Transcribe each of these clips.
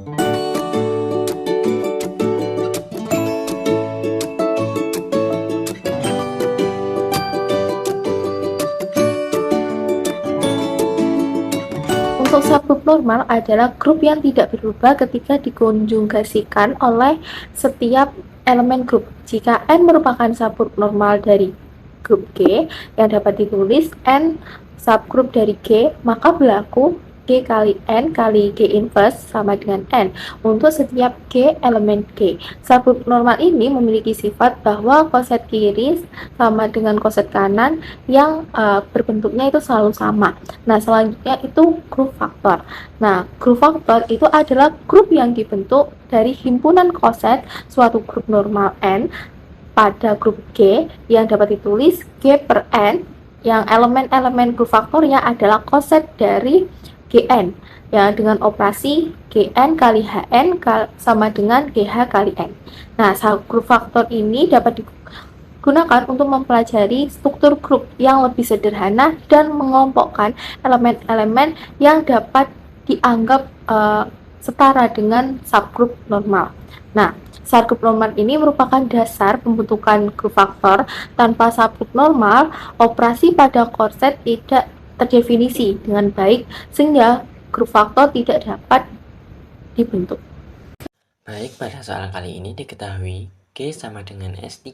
Untuk subgroup normal adalah grup yang tidak berubah ketika dikonjugasikan oleh setiap elemen grup. Jika N merupakan subgroup normal dari grup G yang dapat ditulis N subgroup dari G, maka berlaku G kali N kali G inverse sama dengan N untuk setiap G elemen G. Subgroup normal ini memiliki sifat bahwa koset kiri sama dengan koset kanan yang berbentuknya itu selalu sama. Nah, selanjutnya itu grup faktor. Nah, grup faktor itu adalah grup yang dibentuk dari himpunan koset suatu grup normal N pada grup G yang dapat ditulis G per N, yang elemen-elemen grup faktornya adalah koset dari Gn yang dengan operasi Gn kali Hn sama dengan GH kali N. Nah, grup faktor ini dapat digunakan untuk mempelajari struktur grup yang lebih sederhana dan mengelompokkan elemen-elemen yang dapat dianggap setara dengan subgrup normal. Nah, subgrup normal ini merupakan dasar pembentukan grup faktor. Tanpa subgrup normal, operasi pada koset tidak terdefinisi dengan baik sehingga grup faktor tidak dapat dibentuk. Baik, pada soal kali ini diketahui G sama dengan S3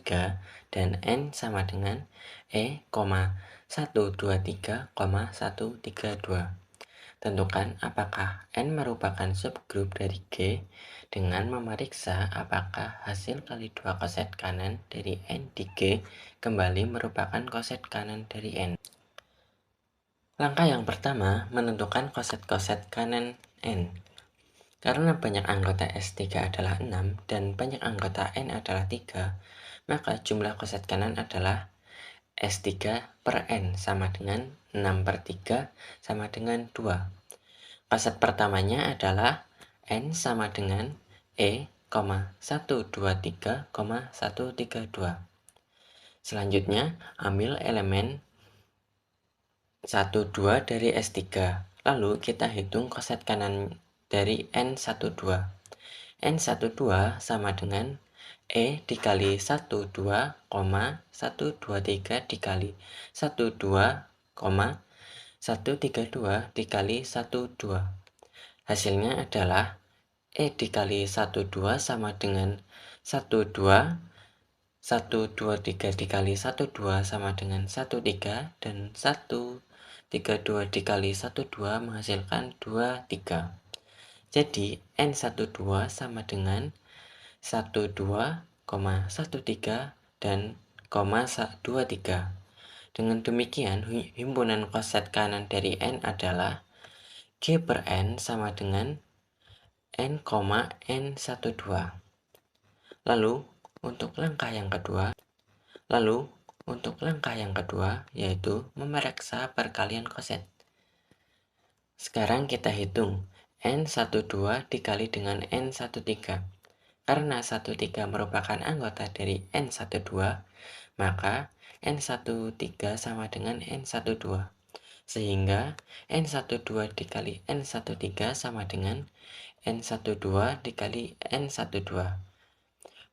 dan N sama dengan E, 123,132. Tentukan apakah N merupakan subgrup dari G dengan memeriksa apakah hasil kali 2 koset kanan dari N di G kembali merupakan koset kanan dari N. Langkah yang pertama, menentukan koset-koset kanan N. Karena banyak anggota S3 adalah 6 dan banyak anggota N adalah 3, maka jumlah koset kanan adalah S3 per N sama dengan 6 per 3 sama dengan 2. Koset pertamanya adalah N sama dengan E, 123,132. Selanjutnya, ambil elemen 1, 2 dari S3. Lalu kita hitung koset kanan dari N12. N12 sama dengan E dikali 12,123 dikali 12,132 dikali 12. Hasilnya adalah E dikali 12 sama dengan 12, 123 dikali 12 sama dengan 13, dan 132 dikali 12 menghasilkan 23. Jadi N12 sama dengan 12,13 dan 23. Dengan demikian, himpunan koset kanan dari N adalah G per N sama dengan N, N12. Lalu untuk langkah yang kedua, yaitu memeriksa perkalian koset. Sekarang kita hitung N12 dikali dengan N13. Karena 13 merupakan anggota dari N12, maka N13 sama dengan N12. Sehingga N12 dikali N13 sama dengan N12 dikali N12.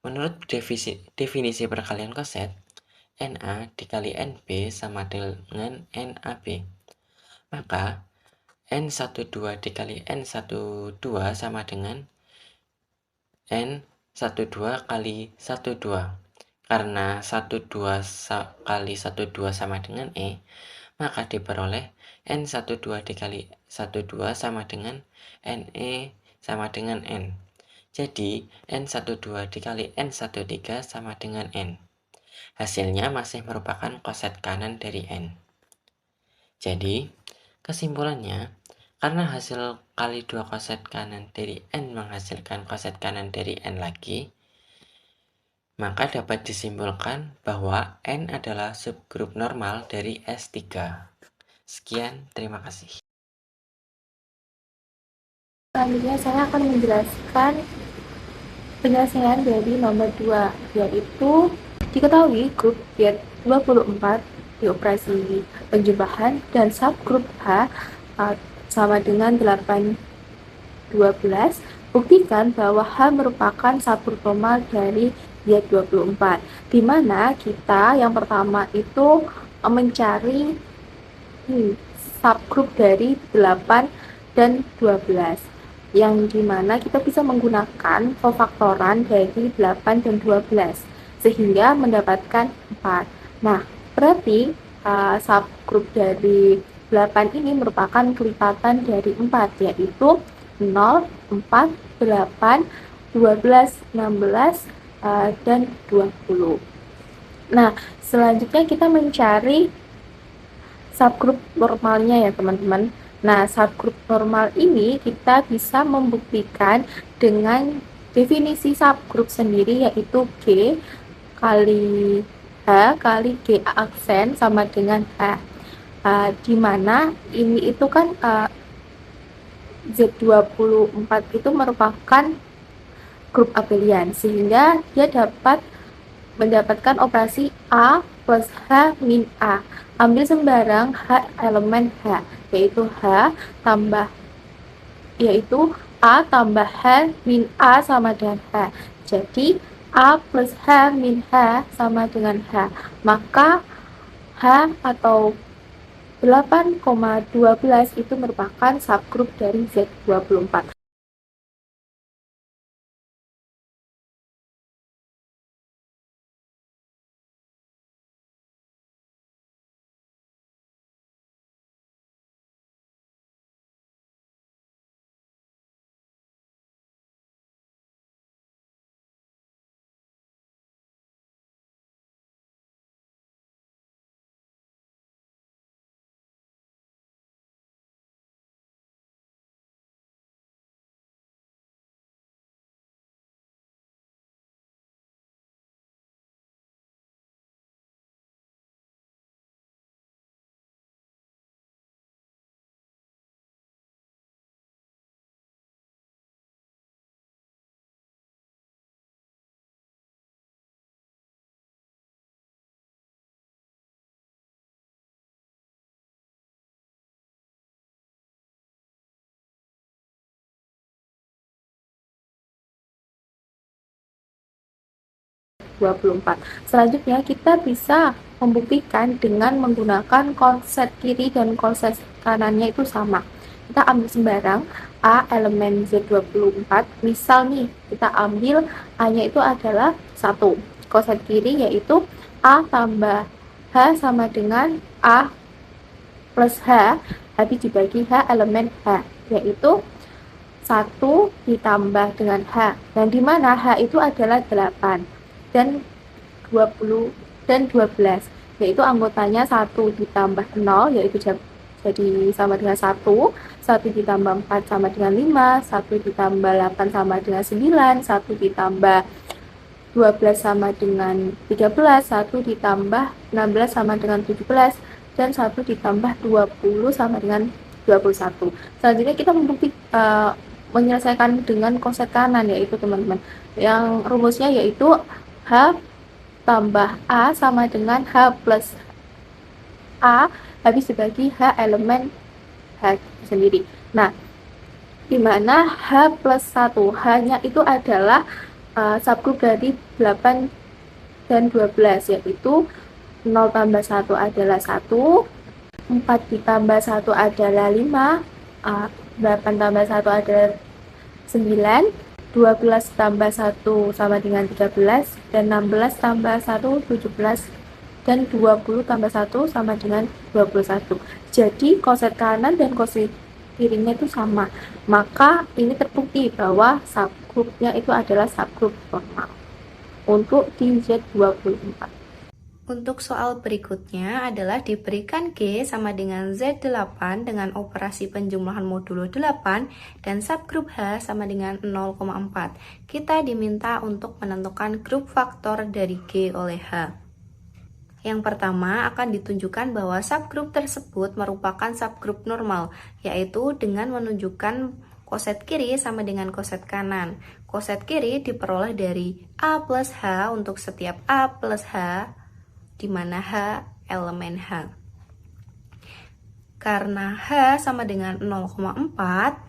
Menurut definisi perkalian koset, NA dikali NB sama dengan NAB. Maka N12 dikali N12 sama dengan N12 kali 12. Karena 12 kali 12 sama dengan E, maka diperoleh N12 dikali 12 sama dengan NE sama dengan N. Jadi N12 dikali N13 sama dengan N. Hasilnya masih merupakan koset kanan dari N. Jadi kesimpulannya, karena hasil kali 2 koset kanan dari N menghasilkan koset kanan dari N lagi, maka dapat disimpulkan bahwa N adalah subgrup normal dari S3. Sekian, terima kasih. Selanjutnya saya akan menjelaskan penyelesaian dari nomor 2, yaitu diketahui grup Y24 di operasi penjumlahan dan subgrup H sama dengan 8, 12 buktikan bahwa H merupakan subgrup normal dari Z24, di mana kita yang pertama itu mencari subgrup dari 8 dan 12, yang dimana kita bisa menggunakan kofaktoran dari 8 dan 12 sehingga mendapatkan 4. Nah, berarti subgrup dari 8 ini merupakan kelipatan dari 4, yaitu 0, 4, 8, 12, 16, dan 20. Nah, selanjutnya kita mencari subgrup normalnya ya teman-teman. Nah, subgrup normal ini kita bisa membuktikan dengan definisi subgrup sendiri, yaitu G kali H kali G aksen sama dengan H. Dimana ini itu kan Z24 itu merupakan grup abelian, sehingga dia dapat mendapatkan operasi A plus H min A. Ambil sembarang H elemen H, yaitu A tambah H min A sama dengan H. Jadi A plus H min H sama dengan H. Maka H atau 8,12 itu merupakan subgrup dari Z24. Selanjutnya kita bisa membuktikan dengan menggunakan konsep kiri dan konsep kanannya itu sama. Kita ambil sembarang A elemen Z24, misal nih kita ambil A-nya itu adalah 1. Konsep kiri yaitu A tambah H sama dengan A plus H habis dibagi H elemen H, yaitu 1 ditambah dengan H, dan dimana H itu adalah 8 dan 20 dan 12, yaitu anggotanya 1 ditambah 0 yaitu jadi sama dengan 1 ditambah 4 sama dengan 5, 1 ditambah 8 sama dengan 9, 1 ditambah 12 sama dengan 13, 1 ditambah 16 sama dengan 17, dan 1 ditambah 20 sama dengan 21. Selanjutnya kita menyelesaikan dengan konsep kanan, yaitu teman-teman, yang rumusnya yaitu H tambah A sama dengan H plus A habis dibagi H elemen H sendiri. Nah, dimana H plus 1, H-nya itu adalah subgrup dari 8 dan 12, yaitu 0 tambah 1 adalah 1, 4 ditambah 1 adalah 5, 8 tambah 1 adalah 9, 12 tambah 1 sama dengan 13, dan 16 tambah 1, 17, dan 20 tambah 1 sama dengan 21. Jadi koset kanan dan koset kirinya itu sama. Maka ini terbukti bahwa subgrupnya itu adalah subgrup normal untuk di Z24. Untuk soal berikutnya adalah diberikan G sama dengan Z8 dengan operasi penjumlahan modulo 8 dan subgrup H sama dengan 0,4. Kita diminta untuk menentukan grup faktor dari G oleh H. Yang pertama akan ditunjukkan bahwa subgrup tersebut merupakan subgrup normal, yaitu dengan menunjukkan koset kiri sama dengan koset kanan. Koset kiri diperoleh dari A plus H untuk setiap A plus H, di mana H elemen H. Karena H sama dengan 0,4,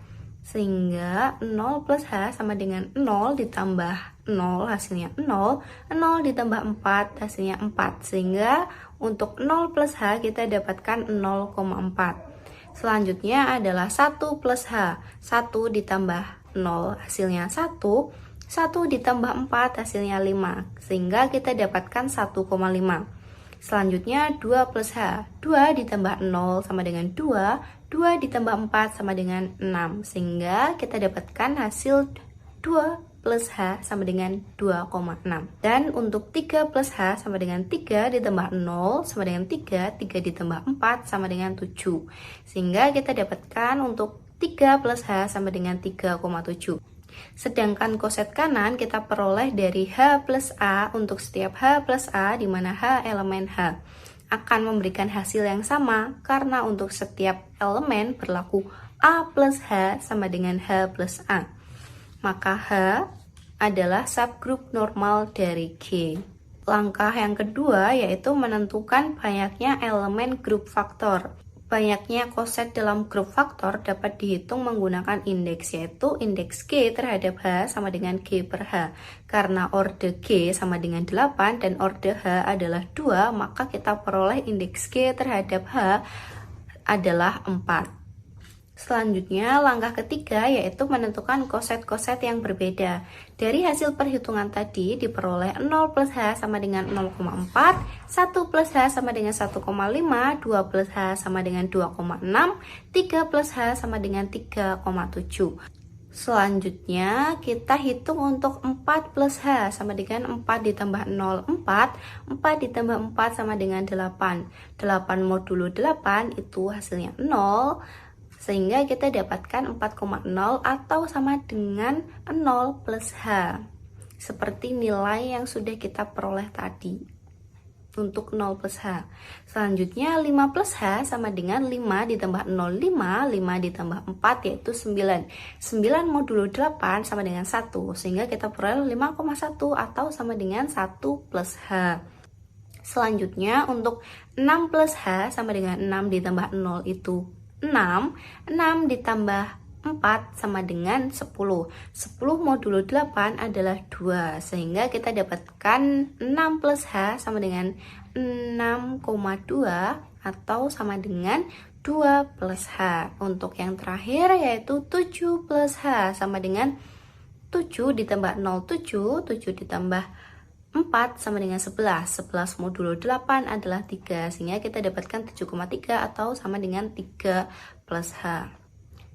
Sehingga 0 plus H sama dengan 0 ditambah 0 hasilnya 0, 0 ditambah 4 hasilnya 4. Sehingga untuk 0 plus H kita dapatkan 0,4. Selanjutnya adalah 1 plus H. 1 ditambah 0 hasilnya 1, 1 ditambah 4 hasilnya 5. Sehingga kita dapatkan 1,5. Selanjutnya 2 plus H. 2 ditambah 0 sama dengan 2, 2 ditambah 4 sama dengan 6. Sehingga kita dapatkan hasil 2 plus H sama dengan 2,6. Dan untuk 3 plus H sama dengan 3 ditambah 0 sama dengan 3, 3 ditambah 4 sama dengan 7. Sehingga kita dapatkan untuk 3 plus H sama dengan 3,7. Sedangkan koset kanan kita peroleh dari H plus A untuk setiap H plus A, di mana H elemen H akan memberikan hasil yang sama karena untuk setiap elemen berlaku A plus H sama dengan H plus A. Maka H adalah subgrup normal dari G. Langkah yang kedua yaitu menentukan banyaknya elemen grup faktor. Banyaknya koset dalam grup faktor dapat dihitung menggunakan indeks, yaitu indeks G terhadap H sama dengan G per H. Karena orde G sama dengan 8 dan orde H adalah 2, maka kita peroleh indeks G terhadap H adalah 4. Selanjutnya, langkah ketiga yaitu menentukan koset-koset yang berbeda. Dari hasil perhitungan tadi diperoleh 0 plus H sama dengan 0,4, 1 plus H sama dengan 1,5, 2 plus H sama dengan 2,6, 3 plus H sama dengan 3,7. Selanjutnya, kita hitung untuk 4 plus H sama dengan 4 ditambah 0, 4. 4 ditambah 4 sama dengan 8. 8 modulo 8 itu hasilnya 0. Sehingga kita dapatkan 4,0 atau sama dengan 0 plus H. Seperti nilai yang sudah kita peroleh tadi untuk 0 plus H. Selanjutnya 5 plus H sama dengan 5 ditambah 0, 5. 5 ditambah 4 yaitu 9. 9 modulo 8 sama dengan 1. Sehingga kita peroleh 5,1 atau sama dengan 1 plus H. Selanjutnya untuk 6 plus H sama dengan 6 ditambah 0 itu 6. 6 ditambah 4 sama dengan 10. 10 modulo 8 adalah 2. Sehingga kita dapatkan 6 plus H sama dengan 6,2 atau sama dengan 2 plus H. Untuk yang terakhir yaitu 7 plus H sama dengan 7 ditambah 0, 7. 7 ditambah 4 sama dengan 11. 11 modulo 8 adalah 3. Sehingga kita dapatkan 7,3 atau sama dengan 3 plus H.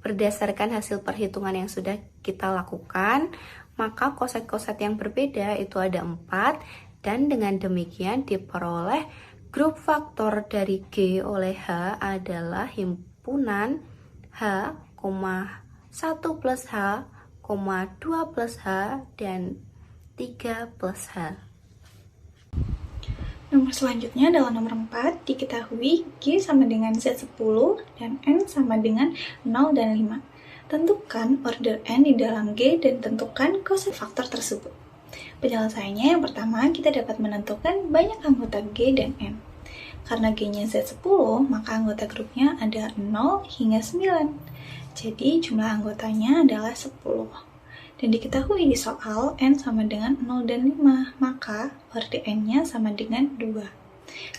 Berdasarkan hasil perhitungan yang sudah kita lakukan, maka koset-koset yang berbeda itu ada 4. Dan dengan demikian diperoleh grup faktor dari G oleh H adalah himpunan H, 1 plus H, 2 plus H, dan 3 plus H. Nomor selanjutnya adalah nomor 4, diketahui G sama dengan Z10 dan N sama dengan 0 dan 5. Tentukan order N di dalam G dan tentukan koset faktor tersebut. Penyelesaiannya yang pertama, kita dapat menentukan banyak anggota G dan N. Karena G-nya Z10, maka anggota grupnya ada 0 hingga 9. Jadi jumlah anggotanya adalah 10. Dan diketahui di soal N sama dengan 0 dan 5, maka orde N-nya sama dengan 2.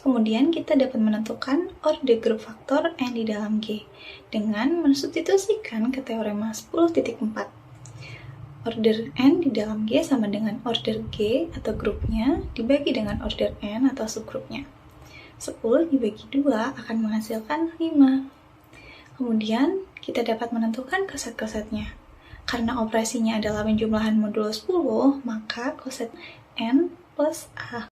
Kemudian kita dapat menentukan orde grup faktor N di dalam G dengan mensubstitusikan ke teorema 10.4. Order N di dalam G sama dengan order G atau grupnya dibagi dengan order N atau subgrupnya. 10 dibagi 2 akan menghasilkan 5. Kemudian kita dapat menentukan koset-kosetnya. Karena operasinya adalah penjumlahan modulo 10, maka koset N plus A.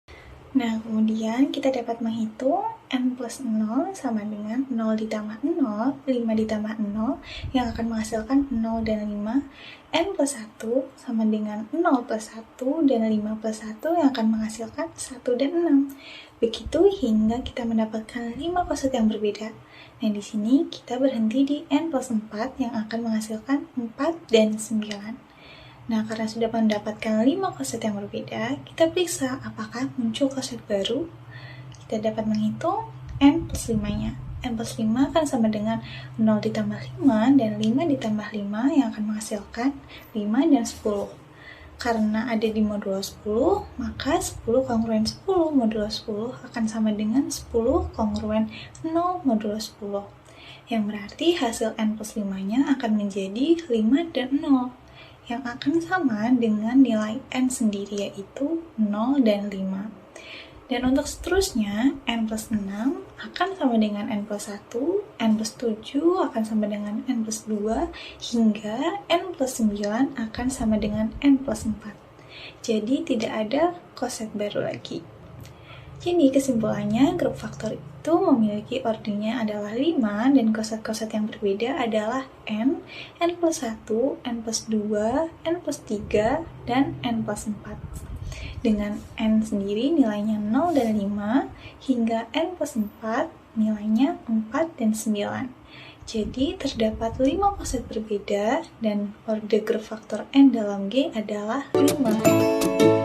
Nah, kemudian kita dapat menghitung N plus 0 sama dengan 0 ditambah 0, 5 ditambah 0, yang akan menghasilkan 0 dan 5. N plus 1 sama dengan 0 plus 1 dan 5 plus 1 yang akan menghasilkan 1 dan 6. Begitu hingga kita mendapatkan 5 koset yang berbeda. Nah, di sini kita berhenti di N plus 4 yang akan menghasilkan 4 dan 9. Nah, karena sudah mendapatkan 5 koset yang berbeda, kita periksa apakah muncul koset baru. Kita dapat menghitung N plus 5-nya. n plus 5 akan sama dengan 0 ditambah 5 dan 5 ditambah 5 yang akan menghasilkan 5 dan 10. Karena ada di modulo 10, maka 10 kongruen 10 modulo 10 akan sama dengan 10 kongruen 0 modulo 10. Yang berarti hasil n plus 5-nya akan menjadi 5 dan 0, yang akan sama dengan nilai n sendiri, yaitu 0 dan 5. Dan untuk seterusnya, n plus 6 akan sama dengan n plus 1, n plus 7 akan sama dengan n plus 2, hingga n plus 9 akan sama dengan n plus 4. Jadi tidak ada koset baru lagi. Jadi kesimpulannya, grup faktor itu memiliki ordernya adalah 5 dan koset-koset yang berbeda adalah n plus 1, n plus 2, n plus 3, dan n plus 4. Dengan n sendiri nilainya 0 dan 5, hingga n plus 4 nilainya 4 dan 9. Jadi terdapat 5 koset berbeda dan order grup faktor n dalam G adalah 5.